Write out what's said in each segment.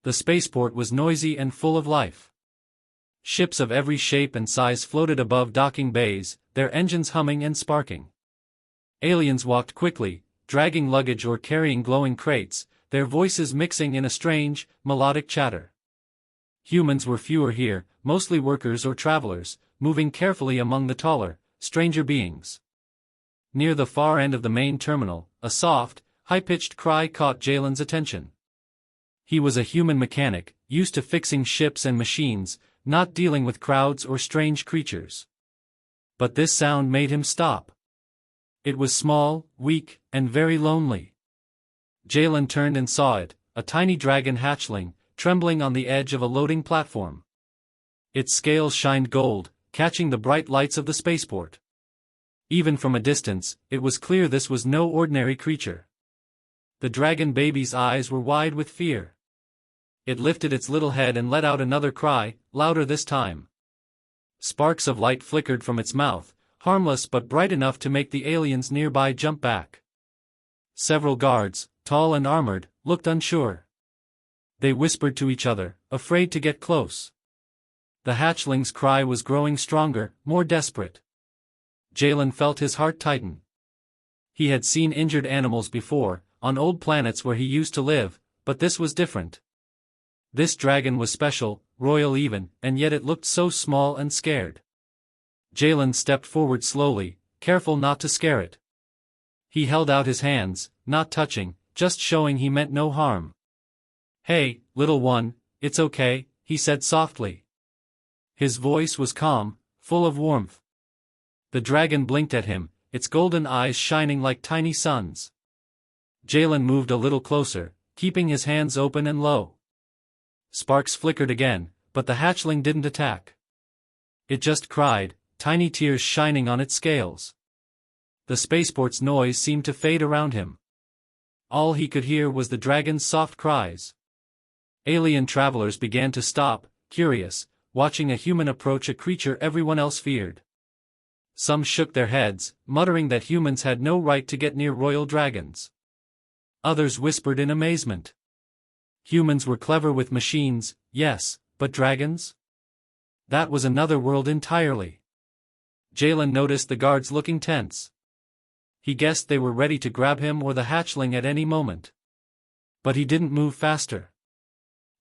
The spaceport was noisy and full of life. Ships of every shape and size floated above docking bays, their engines humming and sparking. Aliens walked quickly, dragging luggage or carrying glowing crates, their voices mixing in a strange, melodic chatter. Humans were fewer here, mostly workers or travelers, moving carefully among the taller, stranger beings. Near the far end of the main terminal, a soft, high-pitched cry caught Jalen's attention. He was a human mechanic, used to fixing ships and machines, not dealing with crowds or strange creatures. But this sound made him stop. It was small, weak, and very lonely. Jalen turned and saw it, a tiny dragon hatchling, trembling on the edge of a loading platform. Its scales shined gold, catching the bright lights of the spaceport. Even from a distance, it was clear this was no ordinary creature. The dragon baby's eyes were wide with fear. It lifted its little head and let out another cry, louder this time. Sparks of light flickered from its mouth, harmless but bright enough to make the aliens nearby jump back. Several guards, tall and armored, looked unsure. They whispered to each other, afraid to get close. The hatchling's cry was growing stronger, more desperate. Jalen felt his heart tighten. He had seen injured animals before, on old planets where he used to live, but this was different. This dragon was special, royal even, and yet it looked so small and scared. Jalen stepped forward slowly, careful not to scare it. He held out his hands, not touching, just showing he meant no harm. "Hey, little one, it's okay," he said softly. His voice was calm, full of warmth. The dragon blinked at him, its golden eyes shining like tiny suns. Jalen moved a little closer, keeping his hands open and low. Sparks flickered again, but the hatchling didn't attack. It just cried, tiny tears shining on its scales. The spaceport's noise seemed to fade around him. All he could hear was the dragon's soft cries. Alien travelers began to stop, curious, watching a human approach a creature everyone else feared. Some shook their heads, muttering that humans had no right to get near royal dragons. Others whispered in amazement. Humans were clever with machines, yes, but dragons? That was another world entirely. Jalen noticed the guards looking tense. He guessed they were ready to grab him or the hatchling at any moment. But he didn't move faster.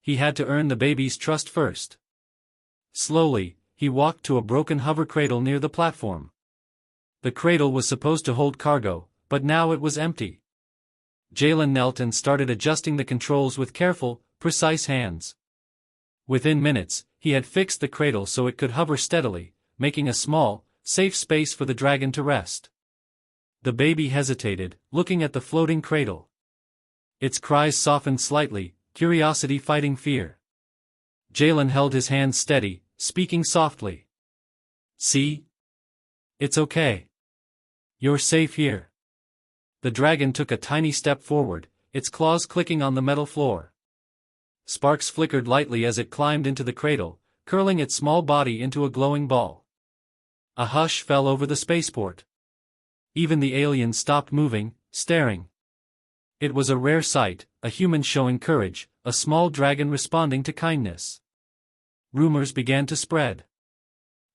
He had to earn the baby's trust first. Slowly, he walked to a broken hover cradle near the platform. The cradle was supposed to hold cargo, but now it was empty. Jalen knelt and started adjusting the controls with careful, precise hands. Within minutes, he had fixed the cradle so it could hover steadily, making a small, safe space for the dragon to rest. The baby hesitated, looking at the floating cradle. Its cries softened slightly, curiosity fighting fear. Jalen held his hands steady, speaking softly. "See? It's okay. You're safe here." The dragon took a tiny step forward, its claws clicking on the metal floor. Sparks flickered lightly as it climbed into the cradle, curling its small body into a glowing ball. A hush fell over the spaceport. Even the aliens stopped moving, staring. It was a rare sight, a human showing courage, a small dragon responding to kindness. Rumors began to spread.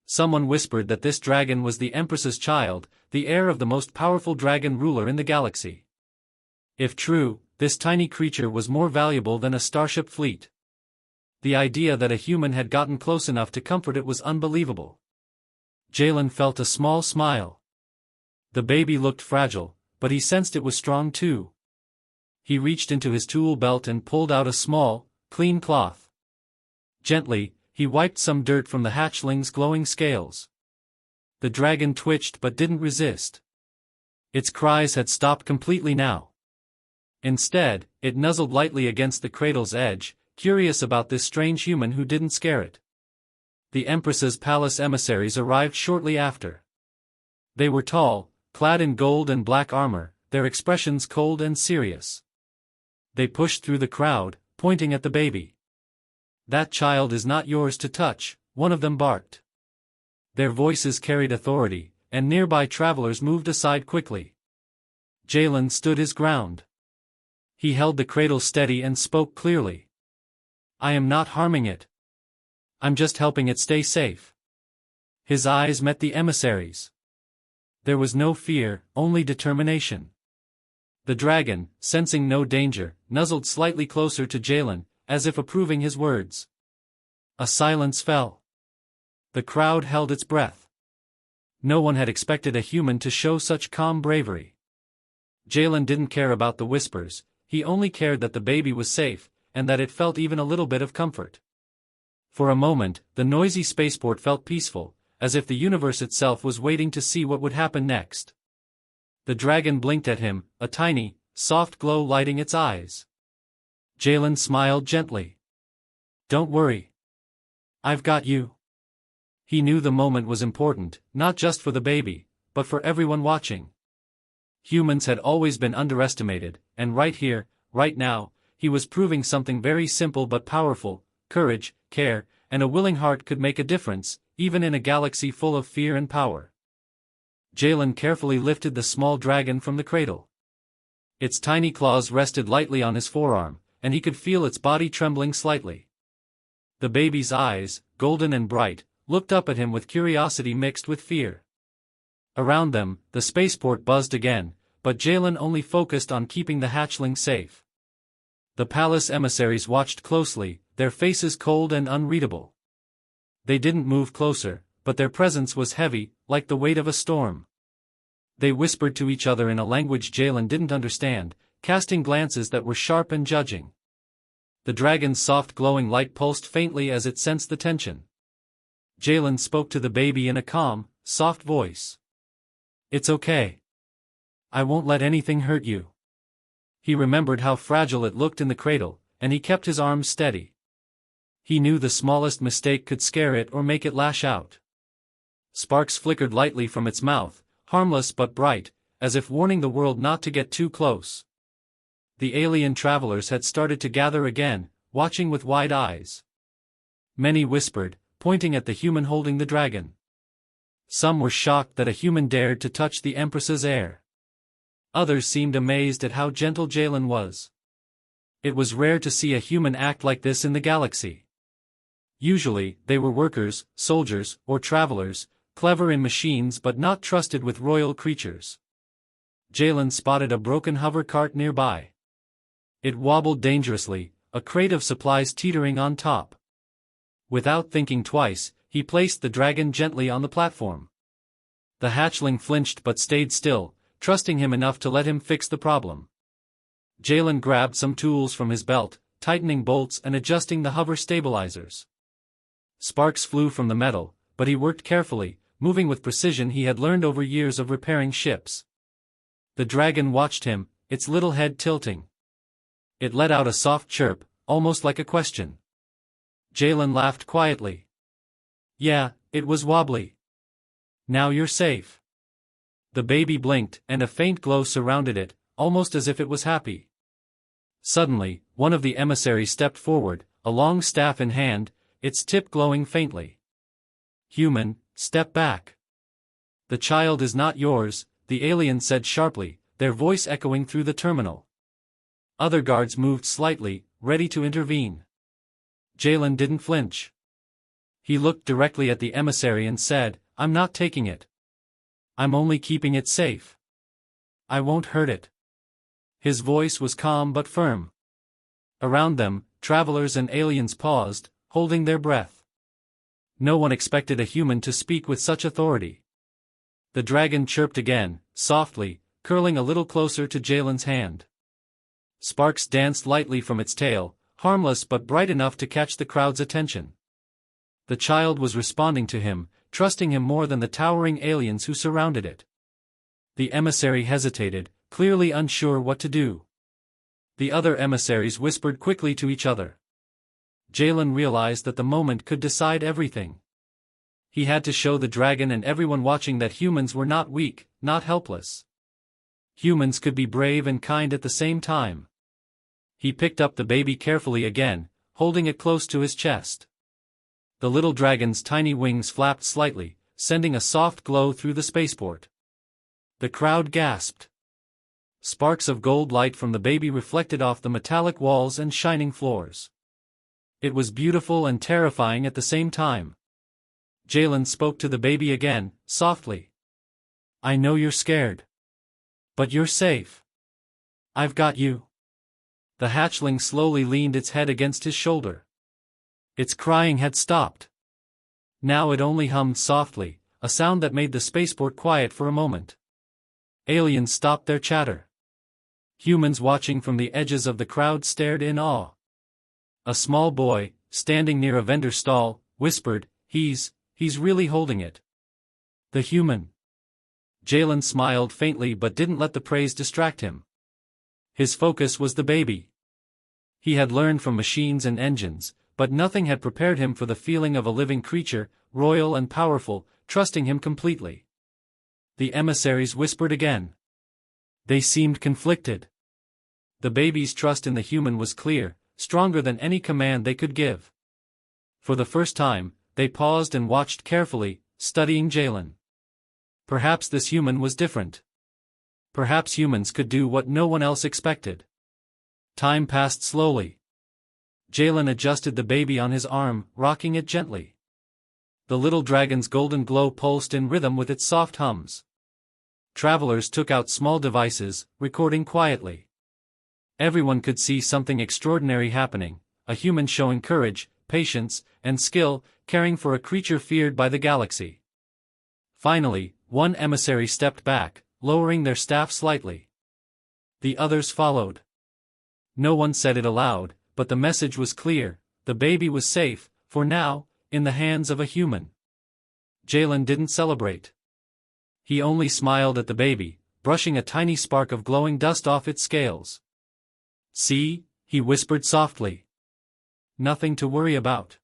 Someone whispered that this dragon was the Empress's child, the heir of the most powerful dragon ruler in the galaxy. If true, this tiny creature was more valuable than a starship fleet. The idea that a human had gotten close enough to comfort it was unbelievable. Jalen felt a small smile. The baby looked fragile, but he sensed it was strong too. He reached into his tool belt and pulled out a small, clean cloth. Gently, he wiped some dirt from the hatchling's glowing scales. The dragon twitched but didn't resist. Its cries had stopped completely now. Instead, it nuzzled lightly against the cradle's edge, curious about this strange human who didn't scare it. The Empress's palace emissaries arrived shortly after. They were tall, clad in gold and black armor, their expressions cold and serious. They pushed through the crowd, pointing at the baby. "That child is not yours to touch," one of them barked. Their voices carried authority, and nearby travelers moved aside quickly. Jalen stood his ground. He held the cradle steady and spoke clearly. I am not harming it. I'm just helping it stay safe. His eyes met the emissaries'. There was no fear, only determination. The dragon, sensing no danger, nuzzled slightly closer to Jalen, as if approving his words. A silence fell. The crowd held its breath. No one had expected a human to show such calm bravery. Jalen didn't care about the whispers, he only cared that the baby was safe, and that it felt even a little bit of comfort. For a moment, the noisy spaceport felt peaceful, as if the universe itself was waiting to see what would happen next. The dragon blinked at him, a tiny, soft glow lighting its eyes. Jalen smiled gently. Don't worry. I've got you. He knew the moment was important, not just for the baby, but for everyone watching. Humans had always been underestimated, and right here, right now, he was proving something very simple but powerful: courage, care, and a willing heart could make a difference, even in a galaxy full of fear and power. Jalen carefully lifted the small dragon from the cradle. Its tiny claws rested lightly on his forearm, and he could feel its body trembling slightly. The baby's eyes, golden and bright, looked up at him with curiosity mixed with fear. Around them, the spaceport buzzed again, but Jalen only focused on keeping the hatchling safe. The palace emissaries watched closely, their faces cold and unreadable. They didn't move closer, but their presence was heavy, like the weight of a storm. They whispered to each other in a language Jalen didn't understand, casting glances that were sharp and judging. The dragon's soft glowing light pulsed faintly as it sensed the tension. Jalen spoke to the baby in a calm, soft voice. It's okay. I won't let anything hurt you. He remembered how fragile it looked in the cradle, and he kept his arms steady. He knew the smallest mistake could scare it or make it lash out. Sparks flickered lightly from its mouth, harmless but bright, as if warning the world not to get too close. The alien travelers had started to gather again, watching with wide eyes. Many whispered, pointing at the human holding the dragon. Some were shocked that a human dared to touch the Empress's heir. Others seemed amazed at how gentle Jalen was. It was rare to see a human act like this in the galaxy. Usually, they were workers, soldiers, or travelers, clever in machines but not trusted with royal creatures. Jalen spotted a broken hover cart nearby. It wobbled dangerously, a crate of supplies teetering on top. Without thinking twice, he placed the dragon gently on the platform. The hatchling flinched but stayed still, trusting him enough to let him fix the problem. Jalen grabbed some tools from his belt, tightening bolts and adjusting the hover stabilizers. Sparks flew from the metal, but he worked carefully, moving with precision he had learned over years of repairing ships. The dragon watched him, its little head tilting. It let out a soft chirp, almost like a question. Jalen laughed quietly. Yeah, it was wobbly. Now you're safe. The baby blinked, and a faint glow surrounded it, almost as if it was happy. Suddenly, one of the emissaries stepped forward, a long staff in hand, its tip glowing faintly. Human, step back. The child is not yours, the alien said sharply, their voice echoing through the terminal. Other guards moved slightly, ready to intervene. Jalen didn't flinch. He looked directly at the emissary and said, I'm not taking it. I'm only keeping it safe. I won't hurt it. His voice was calm but firm. Around them, travelers and aliens paused, holding their breath. No one expected a human to speak with such authority. The dragon chirped again, softly, curling a little closer to Jalen's hand. Sparks danced lightly from its tail, harmless but bright enough to catch the crowd's attention. The child was responding to him, trusting him more than the towering aliens who surrounded it. The emissary hesitated, clearly unsure what to do. The other emissaries whispered quickly to each other. Jalen realized that the moment could decide everything. He had to show the dragon and everyone watching that humans were not weak, not helpless. Humans could be brave and kind at the same time. He picked up the baby carefully again, holding it close to his chest. The little dragon's tiny wings flapped slightly, sending a soft glow through the spaceport. The crowd gasped. Sparks of gold light from the baby reflected off the metallic walls and shining floors. It was beautiful and terrifying at the same time. Jalen spoke to the baby again, softly. I know you're scared. But you're safe. I've got you. The hatchling slowly leaned its head against his shoulder. Its crying had stopped. Now it only hummed softly, a sound that made the spaceport quiet for a moment. Aliens stopped their chatter. Humans watching from the edges of the crowd stared in awe. A small boy, standing near a vendor stall, whispered, He's really holding it. The human. Jalen smiled faintly but didn't let the praise distract him. His focus was the baby. He had learned from machines and engines, but nothing had prepared him for the feeling of a living creature, royal and powerful, trusting him completely. The emissaries whispered again. They seemed conflicted. The baby's trust in the human was clear, stronger than any command they could give. For the first time, they paused and watched carefully, studying Jalen. Perhaps this human was different. Perhaps humans could do what no one else expected. Time passed slowly. Jalen adjusted the baby on his arm, rocking it gently. The little dragon's golden glow pulsed in rhythm with its soft hums. Travelers took out small devices, recording quietly. Everyone could see something extraordinary happening, a human showing courage, patience, and skill, caring for a creature feared by the galaxy. Finally, one emissary stepped back, lowering their staff slightly. The others followed. No one said it aloud, but the message was clear: the baby was safe, for now, in the hands of a human. Jalen didn't celebrate. He only smiled at the baby, brushing a tiny spark of glowing dust off its scales. See, he whispered softly. Nothing to worry about.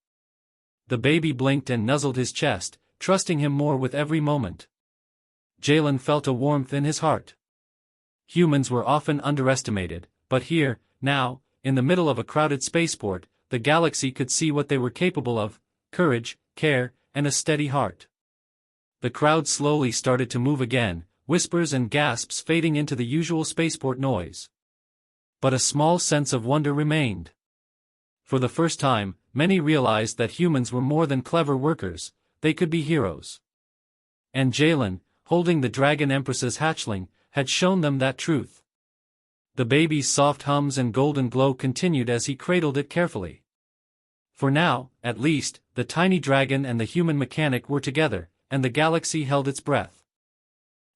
The baby blinked and nuzzled his chest, trusting him more with every moment. Jalen felt a warmth in his heart. Humans were often underestimated, but here, now, in the middle of a crowded spaceport, the galaxy could see what they were capable of: courage, care, and a steady heart. The crowd slowly started to move again, whispers and gasps fading into the usual spaceport noise. But a small sense of wonder remained. For the first time, many realized that humans were more than clever workers, they could be heroes. And Jalen, holding the Dragon Empress's hatchling, had shown them that truth. The baby's soft hums and golden glow continued as he cradled it carefully. For now, at least, the tiny dragon and the human mechanic were together, and the galaxy held its breath.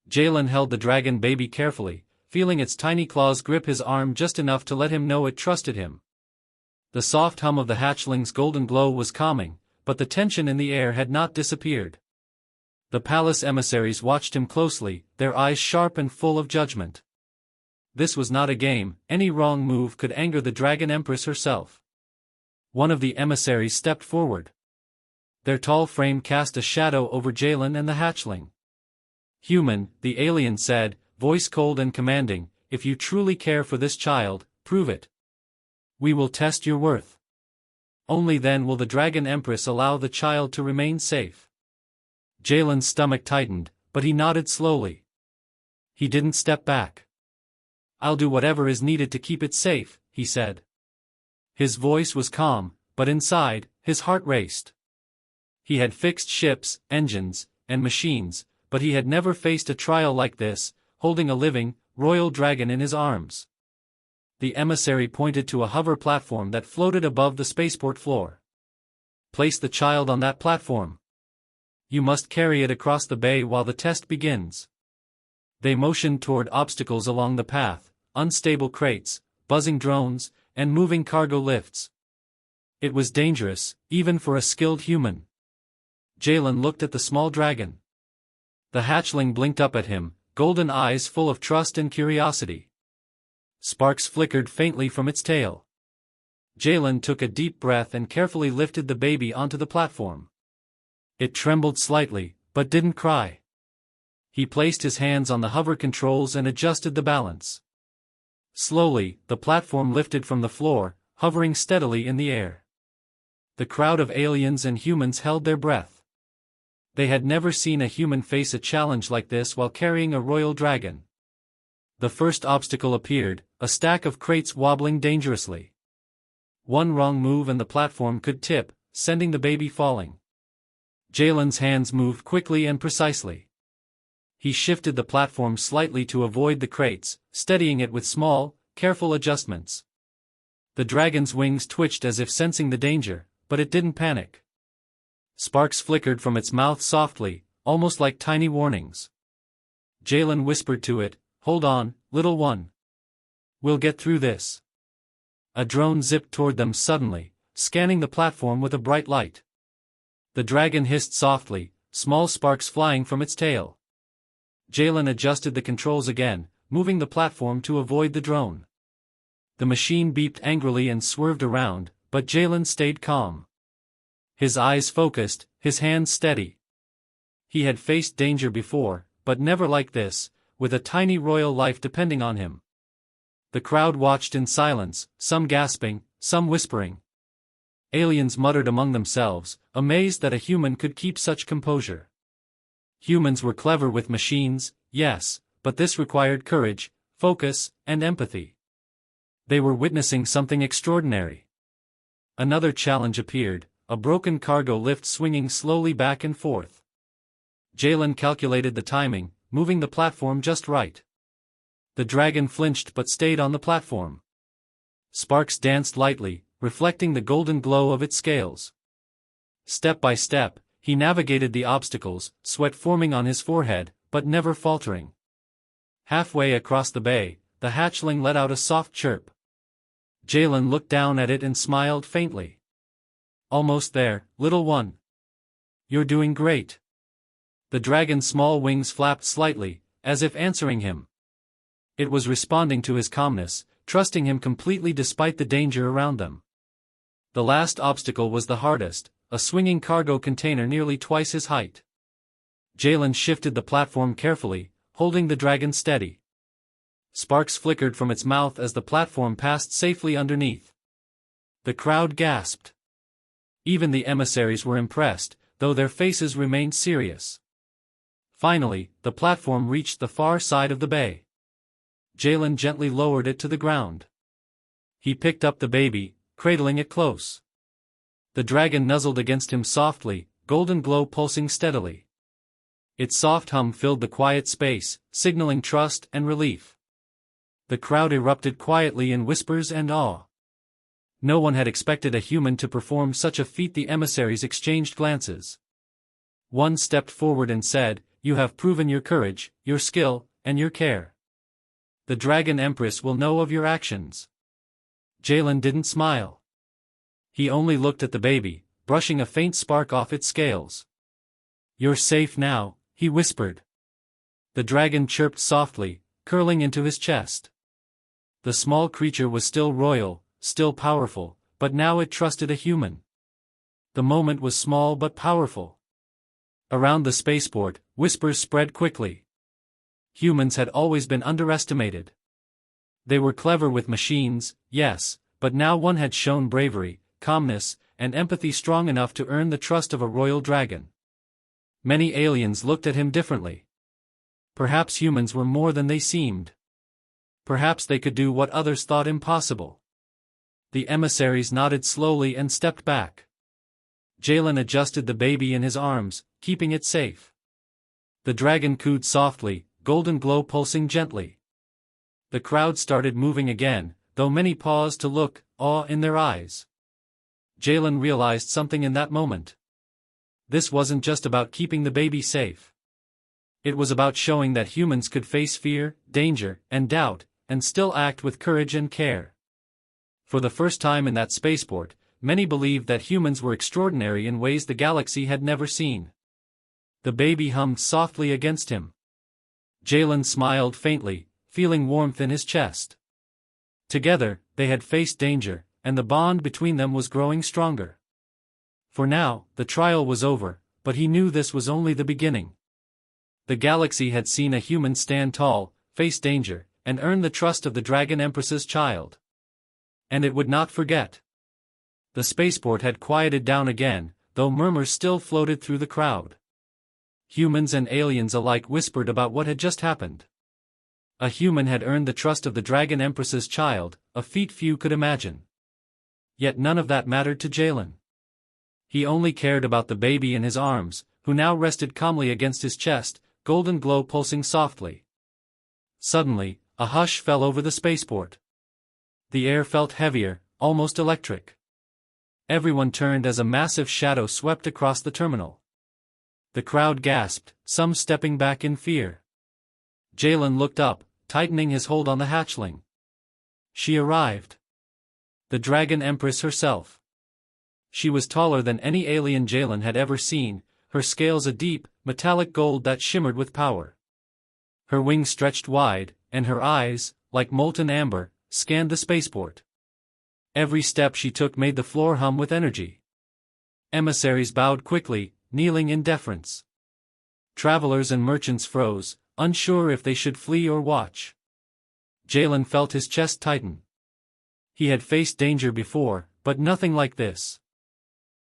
Jalen held the dragon baby carefully, feeling its tiny claws grip his arm just enough to let him know it trusted him. The soft hum of the hatchling's golden glow was calming, but the tension in the air had not disappeared. The palace emissaries watched him closely, their eyes sharp and full of judgment. This was not a game; any wrong move could anger the Dragon Empress herself. One of the emissaries stepped forward. Their tall frame cast a shadow over Jalen and the hatchling. Human, the alien said, voice cold and commanding, if you truly care for this child, prove it. We will test your worth. Only then will the Dragon Empress allow the child to remain safe. Jalen's stomach tightened, but he nodded slowly. He didn't step back. I'll do whatever is needed to keep it safe, he said. His voice was calm, but inside, his heart raced. He had fixed ships, engines, and machines, but he had never faced a trial like this, holding a living, royal dragon in his arms. The emissary pointed to a hover platform that floated above the spaceport floor. Place the child on that platform. You must carry it across the bay while the test begins. They motioned toward obstacles along the path: unstable crates, buzzing drones, and moving cargo lifts. It was dangerous, even for a skilled human. Jalen looked at the small dragon. The hatchling blinked up at him, golden eyes full of trust and curiosity. Sparks flickered faintly from its tail. Jalen took a deep breath and carefully lifted the baby onto the platform. It trembled slightly, but didn't cry. He placed his hands on the hover controls and adjusted the balance. Slowly, the platform lifted from the floor, hovering steadily in the air. The crowd of aliens and humans held their breath. They had never seen a human face a challenge like this while carrying a royal dragon. The first obstacle appeared, a stack of crates wobbling dangerously. One wrong move and the platform could tip, sending the baby falling. Jalen's hands moved quickly and precisely. He shifted the platform slightly to avoid the crates, steadying it with small, careful adjustments. The dragon's wings twitched as if sensing the danger, but it didn't panic. Sparks flickered from its mouth softly, almost like tiny warnings. Jalen whispered to it, "Hold on, little one. We'll get through this." A drone zipped toward them suddenly, scanning the platform with a bright light. The dragon hissed softly, small sparks flying from its tail. Jalen adjusted the controls again, moving the platform to avoid the drone. The machine beeped angrily and swerved around, but Jalen stayed calm. His eyes focused, his hands steady. He had faced danger before, but never like this, with a tiny royal life depending on him. The crowd watched in silence, some gasping, some whispering. Aliens muttered among themselves, amazed that a human could keep such composure. Humans were clever with machines, yes, but this required courage, focus, and empathy. They were witnessing something extraordinary. Another challenge appeared, a broken cargo lift swinging slowly back and forth. Jalen calculated the timing, moving the platform just right. The dragon flinched but stayed on the platform. Sparks danced lightly, reflecting the golden glow of its scales. Step by step, he navigated the obstacles, sweat forming on his forehead, but never faltering. Halfway across the bay, the hatchling let out a soft chirp. Jalen looked down at it and smiled faintly. "Almost there, little one. You're doing great." The dragon's small wings flapped slightly, as if answering him. It was responding to his calmness, trusting him completely despite the danger around them. The last obstacle was the hardest, a swinging cargo container nearly twice his height. Jalen shifted the platform carefully, holding the dragon steady. Sparks flickered from its mouth as the platform passed safely underneath. The crowd gasped. Even the emissaries were impressed, though their faces remained serious. Finally, the platform reached the far side of the bay. Jalen gently lowered it to the ground. He picked up the baby, cradling it close. The dragon nuzzled against him softly, golden glow pulsing steadily. Its soft hum filled the quiet space, signaling trust and relief. The crowd erupted quietly in whispers and awe. No one had expected a human to perform such a feat. The emissaries exchanged glances. One stepped forward and said, "You have proven your courage, your skill, and your care. The Dragon Empress will know of your actions." Jalen didn't smile. He only looked at the baby, brushing a faint spark off its scales. "You're safe now," he whispered. The dragon chirped softly, curling into his chest. The small creature was still royal, still powerful, but now it trusted a human. The moment was small but powerful. Around the spaceport, whispers spread quickly. Humans had always been underestimated. They were clever with machines, yes, but now one had shown bravery, calmness, and empathy strong enough to earn the trust of a royal dragon. Many aliens looked at him differently. Perhaps humans were more than they seemed. Perhaps they could do what others thought impossible. The emissaries nodded slowly and stepped back. Jalen adjusted the baby in his arms, keeping it safe. The dragon cooed softly, golden glow pulsing gently. The crowd started moving again, though many paused to look, awe in their eyes. Jalen realized something in that moment. This wasn't just about keeping the baby safe. It was about showing that humans could face fear, danger, and doubt, and still act with courage and care. For the first time in that spaceport, many believed that humans were extraordinary in ways the galaxy had never seen. The baby hummed softly against him. Jalen smiled faintly, feeling warmth in his chest. Together, they had faced danger, and the bond between them was growing stronger. For now, the trial was over, but he knew this was only the beginning. The galaxy had seen a human stand tall, face danger, and earn the trust of the Dragon Empress's child. And it would not forget. The spaceport had quieted down again, though murmurs still floated through the crowd. Humans and aliens alike whispered about what had just happened. A human had earned the trust of the Dragon Empress's child, a feat few could imagine. Yet none of that mattered to Jalen. He only cared about the baby in his arms, who now rested calmly against his chest, golden glow pulsing softly. Suddenly, a hush fell over the spaceport. The air felt heavier, almost electric. Everyone turned as a massive shadow swept across the terminal. The crowd gasped, some stepping back in fear. Jalen looked up, tightening his hold on the hatchling. She arrived. The Dragon Empress herself. She was taller than any alien Jalen had ever seen, her scales a deep, metallic gold that shimmered with power. Her wings stretched wide, and her eyes, like molten amber, scanned the spaceport. Every step she took made the floor hum with energy. Emissaries bowed quickly, kneeling in deference. Travelers and merchants froze, unsure if they should flee or watch. Jalen felt his chest tighten. He had faced danger before, but nothing like this.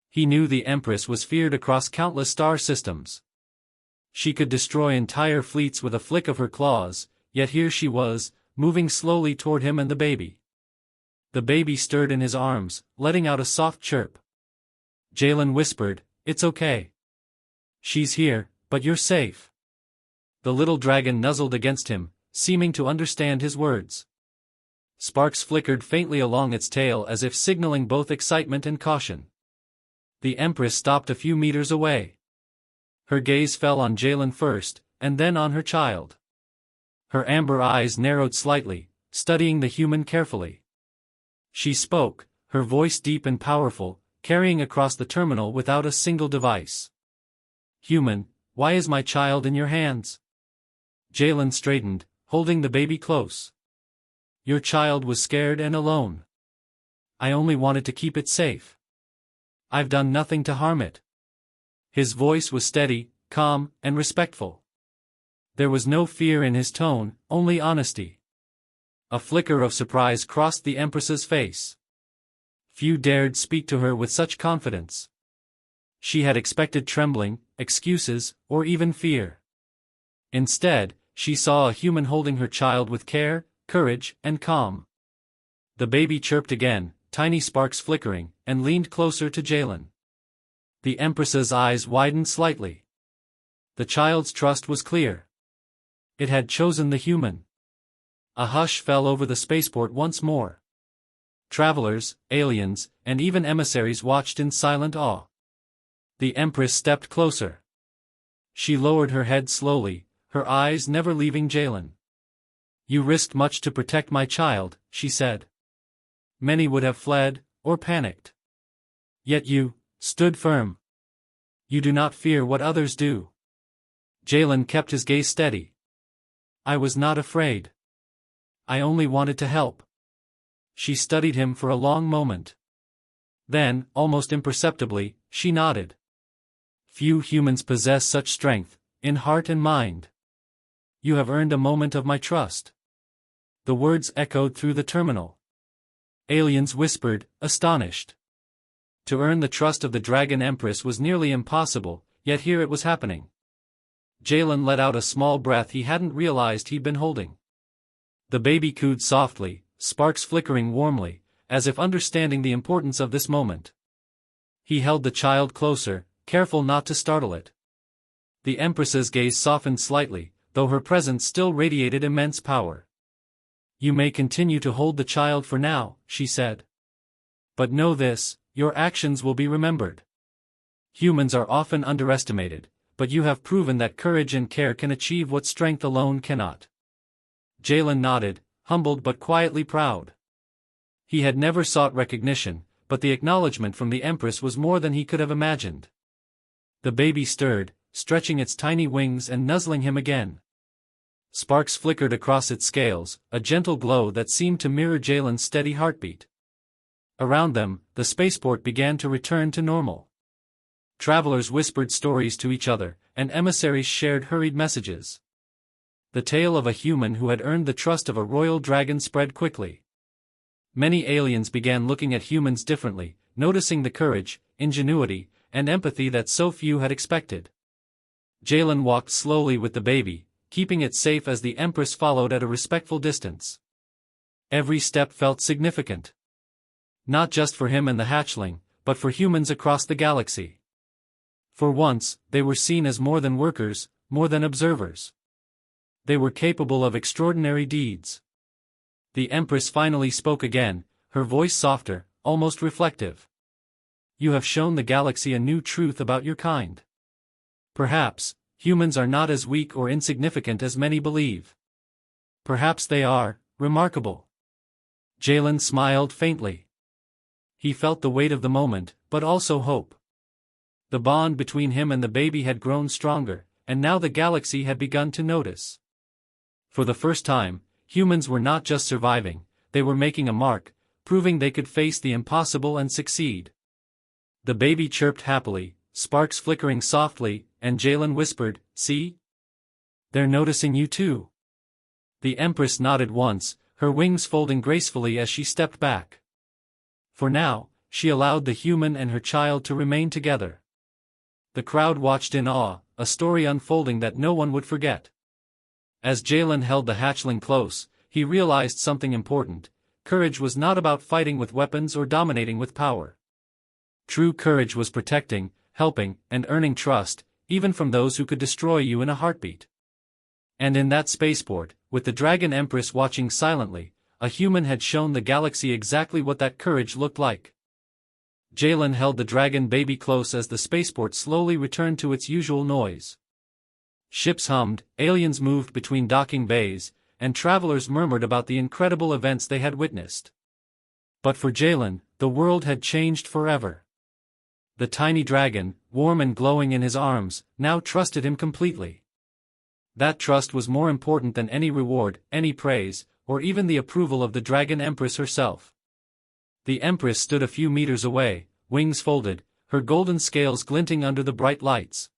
He knew the Empress was feared across countless star systems. She could destroy entire fleets with a flick of her claws, yet here she was, moving slowly toward him and the baby. The baby stirred in his arms, letting out a soft chirp. Jalen whispered, "It's okay. She's here, but you're safe." The little dragon nuzzled against him, seeming to understand his words. Sparks flickered faintly along its tail as if signaling both excitement and caution. The Empress stopped a few meters away. Her gaze fell on Jalen first, and then on her child. Her amber eyes narrowed slightly, studying the human carefully. She spoke, her voice deep and powerful, carrying across the terminal without a single device. "Human, why is my child in your hands?" Jalen straightened, holding the baby close. "Your child was scared and alone. I only wanted to keep it safe. I've done nothing to harm it." His voice was steady, calm, and respectful. There was no fear in his tone, only honesty. A flicker of surprise crossed the Empress's face. Few dared speak to her with such confidence. She had expected trembling, excuses, or even fear. Instead, she saw a human holding her child with care, courage, and calm. The baby chirped again, tiny sparks flickering, and leaned closer to Jalen. The Empress's eyes widened slightly. The child's trust was clear. It had chosen the human. A hush fell over the spaceport once more. Travelers, aliens, and even emissaries watched in silent awe. The Empress stepped closer. She lowered her head slowly, her eyes never leaving Jalen. "You risked much to protect my child," she said. "Many would have fled, or panicked. Yet you stood firm. You do not fear what others do." Jalen kept his gaze steady. "I was not afraid. I only wanted to help." She studied him for a long moment. Then, almost imperceptibly, she nodded. "Few humans possess such strength, in heart and mind. You have earned a moment of my trust." The words echoed through the terminal. Aliens whispered, astonished. To earn the trust of the Dragon Empress was nearly impossible, yet here it was happening. Jalen let out a small breath he hadn't realized he'd been holding. The baby cooed softly, sparks flickering warmly, as if understanding the importance of this moment. He held the child closer, careful not to startle it. The Empress's gaze softened slightly, though her presence still radiated immense power. "You may continue to hold the child for now," she said. "But know this, your actions will be remembered. Humans are often underestimated, but you have proven that courage and care can achieve what strength alone cannot." Jalen nodded, humbled but quietly proud. He had never sought recognition, but the acknowledgement from the Empress was more than he could have imagined. The baby stirred, stretching its tiny wings and nuzzling him again. Sparks flickered across its scales, a gentle glow that seemed to mirror Jalen's steady heartbeat. Around them, the spaceport began to return to normal. Travelers whispered stories to each other, and emissaries shared hurried messages. The tale of a human who had earned the trust of a royal dragon spread quickly. Many aliens began looking at humans differently, noticing the courage, ingenuity, and empathy that so few had expected. Jalen walked slowly with the baby, keeping it safe as the Empress followed at a respectful distance. Every step felt significant. Not just for him and the hatchling, but for humans across the galaxy. For once, they were seen as more than workers, more than observers. They were capable of extraordinary deeds. The Empress finally spoke again, her voice softer, almost reflective. You have shown the galaxy a new truth about your kind. Perhaps, humans are not as weak or insignificant as many believe. Perhaps they are, remarkable. Jalen smiled faintly. He felt the weight of the moment, but also hope. The bond between him and the baby had grown stronger, and now the galaxy had begun to notice. For the first time, humans were not just surviving, they were making a mark, proving they could face the impossible and succeed. The baby chirped happily, sparks flickering softly, and Jalen whispered, "See? They're noticing you too." The Empress nodded once, her wings folding gracefully as she stepped back. For now, she allowed the human and her child to remain together. The crowd watched in awe, a story unfolding that no one would forget. As Jalen held the hatchling close, he realized something important. Courage was not about fighting with weapons or dominating with power. True courage was protecting, helping, and earning trust, even from those who could destroy you in a heartbeat. And in that spaceport, with the Dragon Empress watching silently, a human had shown the galaxy exactly what that courage looked like. Jalen held the dragon baby close as the spaceport slowly returned to its usual noise. Ships hummed, aliens moved between docking bays, and travelers murmured about the incredible events they had witnessed. But for Jalen, the world had changed forever. The tiny dragon, warm and glowing in his arms, now trusted him completely. That trust was more important than any reward, any praise, or even the approval of the Dragon Empress herself. The Empress stood a few meters away, wings folded, her golden scales glinting under the bright lights.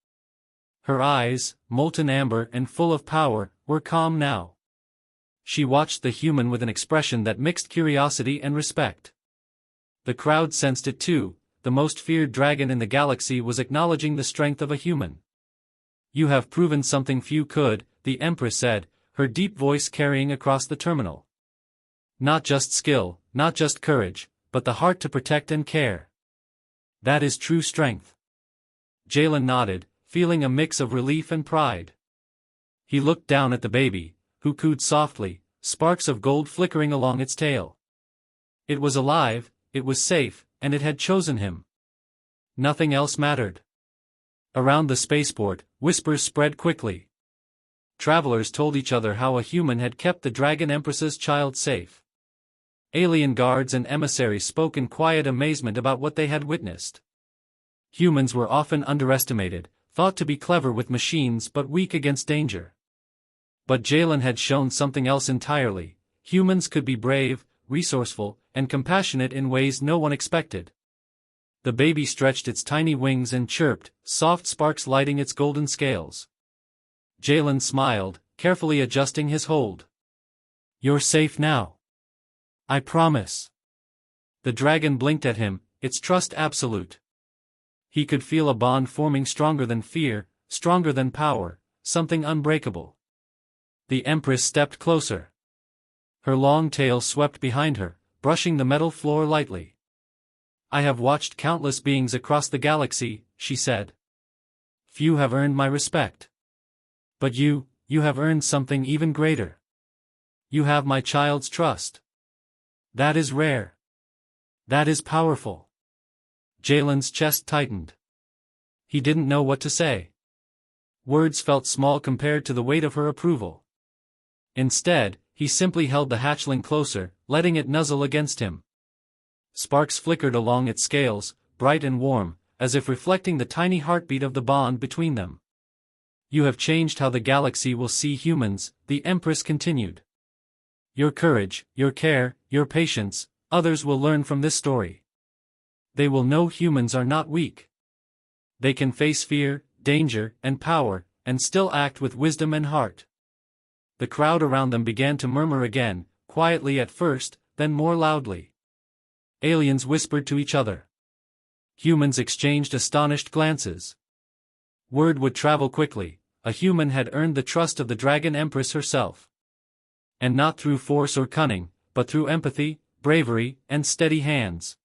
Her eyes, molten amber and full of power, were calm now. She watched the human with an expression that mixed curiosity and respect. The crowd sensed it too. The most feared dragon in the galaxy was acknowledging the strength of a human. "You have proven something few could," the Empress said, her deep voice carrying across the terminal. "Not just skill, not just courage, but the heart to protect and care. That is true strength." Jalen nodded, feeling a mix of relief and pride. He looked down at the baby, who cooed softly, sparks of gold flickering along its tail. It was alive, it was safe, and it had chosen him. Nothing else mattered. Around the spaceport, whispers spread quickly. Travelers told each other how a human had kept the Dragon Empress's child safe. Alien guards and emissaries spoke in quiet amazement about what they had witnessed. Humans were often underestimated, thought to be clever with machines but weak against danger. But Jalen had shown something else entirely. Humans could be brave, resourceful, and compassionate in ways no one expected. The baby stretched its tiny wings and chirped, soft sparks lighting its golden scales. Jalen smiled, carefully adjusting his hold. "You're safe now. I promise." The dragon blinked at him, its trust absolute. He could feel a bond forming stronger than fear, stronger than power, something unbreakable. The Empress stepped closer. Her long tail swept behind her, brushing the metal floor lightly. "I have watched countless beings across the galaxy," she said. "Few have earned my respect. But you have earned something even greater. You have my child's trust. That is rare. That is powerful." Jalen's chest tightened. He didn't know what to say. Words felt small compared to the weight of her approval. Instead, he simply held the hatchling closer, letting it nuzzle against him. Sparks flickered along its scales, bright and warm, as if reflecting the tiny heartbeat of the bond between them. "You have changed how the galaxy will see humans," the Empress continued. "Your courage, your care, your patience, others will learn from this story. They will know humans are not weak. They can face fear, danger, and power, and still act with wisdom and heart." The crowd around them began to murmur again, quietly at first, then more loudly. Aliens whispered to each other. Humans exchanged astonished glances. Word would travel quickly. A human had earned the trust of the Dragon Empress herself. And not through force or cunning, but through empathy, bravery, and steady hands.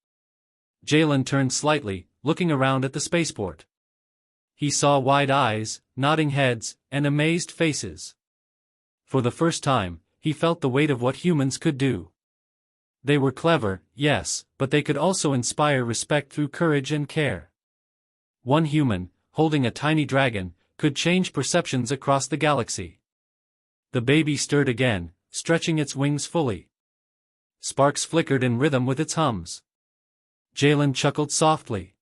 Jalen turned slightly, looking around at the spaceport. He saw wide eyes, nodding heads, and amazed faces. For the first time, he felt the weight of what humans could do. They were clever, yes, but they could also inspire respect through courage and care. One human, holding a tiny dragon, could change perceptions across the galaxy. The baby stirred again, stretching its wings fully. Sparks flickered in rhythm with its hums. Jalen chuckled softly.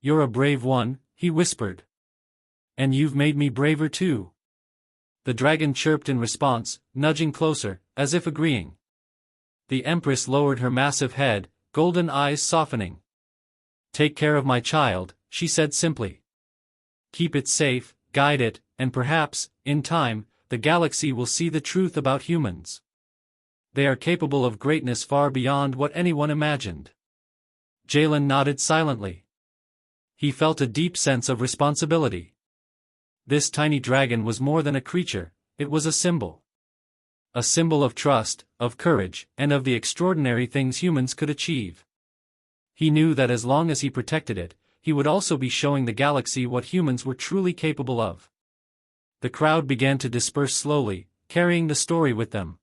"You're a brave one," he whispered. "And you've made me braver too." The dragon chirped in response, nudging closer, as if agreeing. The Empress lowered her massive head, golden eyes softening. "Take care of my child," she said simply. "Keep it safe, guide it, and perhaps, in time, the galaxy will see the truth about humans. They are capable of greatness far beyond what anyone imagined." Jalen nodded silently. He felt a deep sense of responsibility. This tiny dragon was more than a creature, it was a symbol. A symbol of trust, of courage, and of the extraordinary things humans could achieve. He knew that as long as he protected it, he would also be showing the galaxy what humans were truly capable of. The crowd began to disperse slowly, carrying the story with them.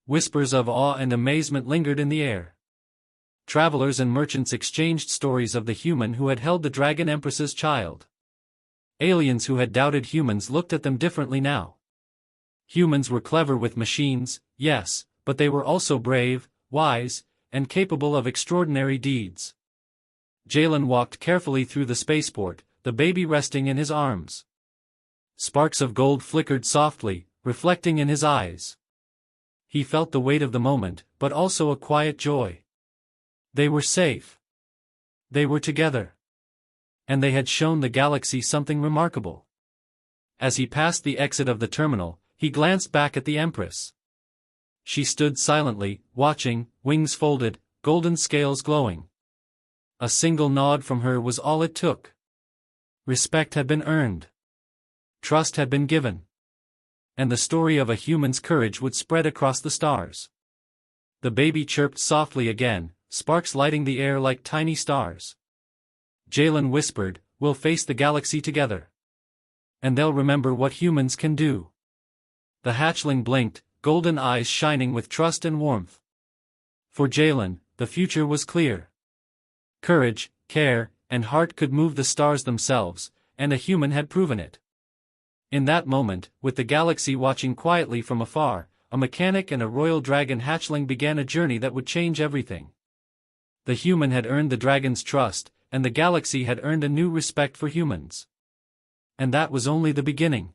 Whispers of awe and amazement lingered in the air. Travelers and merchants exchanged stories of the human who had held the Dragon Empress's child. Aliens who had doubted humans looked at them differently now. Humans were clever with machines, yes, but they were also brave, wise, and capable of extraordinary deeds. Jalen walked carefully through the spaceport, the baby resting in his arms. Sparks of gold flickered softly, reflecting in his eyes. He felt the weight of the moment, but also a quiet joy. They were safe. They were together. And they had shown the galaxy something remarkable. As he passed the exit of the terminal, he glanced back at the Empress. She stood silently, watching, wings folded, golden scales glowing. A single nod from her was all it took. Respect had been earned. Trust had been given. And the story of a human's courage would spread across the stars. The baby chirped softly again, sparks lighting the air like tiny stars. Jalen whispered, "We'll face the galaxy together. And they'll remember what humans can do." The hatchling blinked, golden eyes shining with trust and warmth. For Jalen, the future was clear. Courage, care, and heart could move the stars themselves, and a human had proven it. In that moment, with the galaxy watching quietly from afar, a mechanic and a royal dragon hatchling began a journey that would change everything. The human had earned the dragon's trust, and the galaxy had earned a new respect for humans. And that was only the beginning.